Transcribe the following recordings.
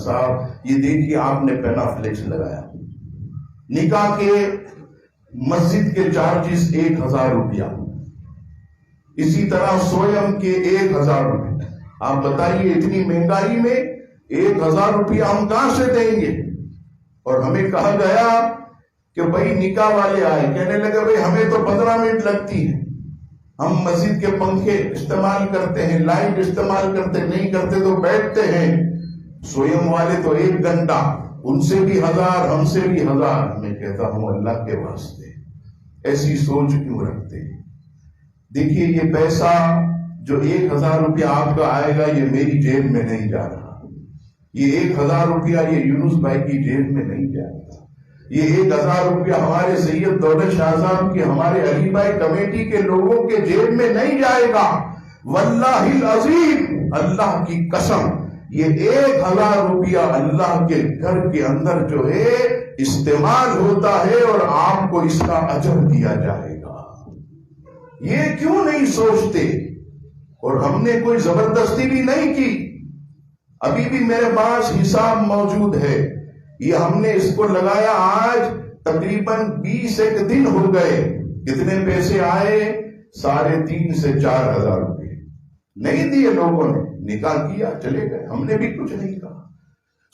صاحب یہ دیکھیے آپ نے پینا فلیکس لگایا، نکاح کے مسجد کے چارجز 1000 روپیہ، اسی طرح سویم کے 1000 روپیہ. آپ بتائیے اتنی مہنگائی میں 1000 روپیہ ہم کہاں سے دیں گے؟ اور ہمیں کہا گیا کہ بھائی نکاح والے آئے، کہنے لگے بھائی ہمیں تو 15 منٹ لگتی ہے، ہم مسجد کے پنکھے استعمال کرتے ہیں، لائٹ استعمال کرتے نہیں کرتے تو بیٹھتے ہیں، سویم والے تو 1 گھنٹہ، ان سے بھی 1000 ہم سے بھی 1000. میں کہتا ہوں اللہ کے واسطے ایسی سوچ کیوں رکھتے ہیں؟ دیکھیے یہ پیسہ جو 1000 روپیہ آپ کا آئے گا یہ میری جیب میں نہیں جا رہا، یہ 1000 روپیہ یہ یونس بھائی کی جیب میں نہیں جائے گا، یہ 1000 روپیہ ہمارے سید دولت شاہ صاحب کی، ہمارے علی بھائی کمیٹی کے لوگوں کے جیب میں نہیں جائے گا. واللہ العظیم، اللہ کی قسم، یہ 1000 روپیہ اللہ کے گھر کے اندر جو ہے استعمال ہوتا ہے اور آپ کو اس کا اجر دیا جائے گا. یہ کیوں نہیں سوچتے؟ اور ہم نے کوئی زبردستی بھی نہیں کی، ابھی بھی میرے پاس حساب موجود ہے، یہ ہم نے اس کو لگایا آج تقریباً 21 دن ہو گئے. کتنے پیسے آئے؟ 3.5 سے 4,000 روپے نہیں دیے لوگوں نے. نکاح کیا چلے گئے، ہم نے بھی کچھ نہیں کہا.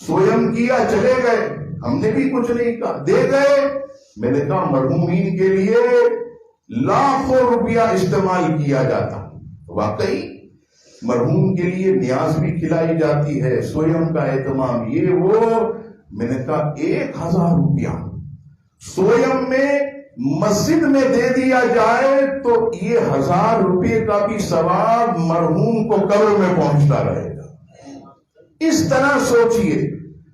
سویم کیا چلے گئے، ہم نے بھی کچھ نہیں کہا، دے گئے. میں نے کہا مرحومین کے لیے لاکھوں روپیہ استعمال کیا جاتا، واقعی مرحوم کے لیے نیاز بھی کھلائی جاتی ہے، سویم کا اہتمام یہ وہ. میں نے کہا 1000 روپیہ سویم میں مسجد میں دے دیا جائے تو یہ 1000 روپے کا بھی ثواب مرحوم کو قبر میں پہنچتا رہے گا. اس طرح سوچئے،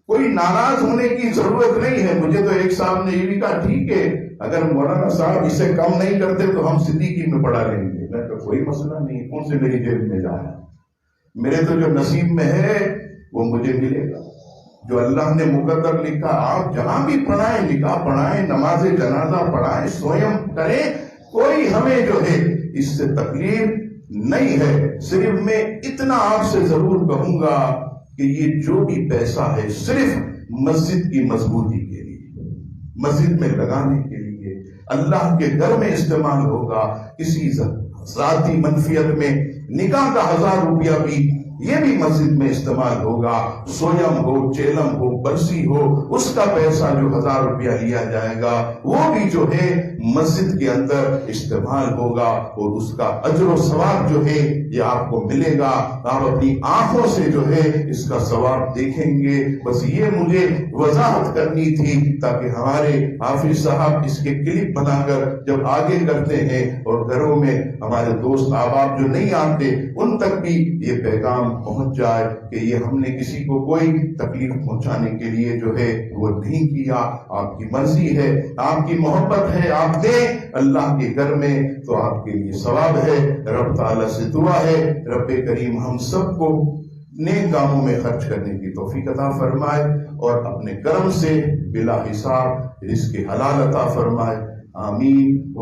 کوئی ناراض ہونے کی ضرورت نہیں ہے. مجھے تو ایک صاحب نے یہ بھی کہا ٹھیک ہے اگر مولانا صاحب اسے کم نہیں کرتے تو ہم صدیقی میں پڑھا لیں گے. میں تو کوئی مسئلہ نہیں، کون سے میری جیب میں جا رہا ہے، میرے تو جو نصیب میں ہے وہ مجھے ملے گا، جو اللہ نے مقدر لکھا. آپ جہاں بھی پڑھائیں، نکاح پڑھائیں، نماز جنازہ پڑھائیں، سویم کریں، کوئی ہمیں جو ہے اس سے تکلیف نہیں ہے. صرف میں اتنا آپ سے ضرور کہوں گا کہ یہ جو بھی پیسہ ہے صرف مسجد کی مضبوطی کے لیے، مسجد میں لگانے کے لیے، اللہ کے گھر میں استعمال ہوگا. کسی ذاتی منفیت میں نکاح کا 1000 روپیہ بھی یہ بھی مسجد میں استعمال ہوگا. سویم ہو، چیلم ہو، برسی ہو، اس کا پیسہ جو 1000 روپیہ لیا جائے گا وہ بھی جو ہے مسجد کے اندر استعمال ہوگا اور اس کا اجر و ثواب جو ہے یہ آپ کو ملے گا. آپ اپنی آنکھوں سے جو ہے اس کا ثواب دیکھیں گے. بس یہ مجھے وضاحت کرنی تھی تاکہ ہمارے حافظ صاحب اس کے کلپ بنا کر جب آگے کرتے ہیں اور گھروں میں ہمارے دوست احباب جو نہیں آتے ان تک بھی یہ پیغام پہنچ جائے کہ یہ ہم نے کسی کو کوئی تکلیف پہنچانے کے لیے جو ہے وہ نہیں کیا. آپ کی مرضی ہے، آپ کی محبت ہے، آپ دیں اللہ کے گھر میں تو آپ کے لیے ثواب ہے. رب تعالیٰ سے دعا ہے رب کریم ہم سب کو نیک کاموں میں خرچ کرنے کی توفیق عطا فرمائے اور اپنے کرم سے بلا حساب رزق حلال عطا فرمائے. آمین.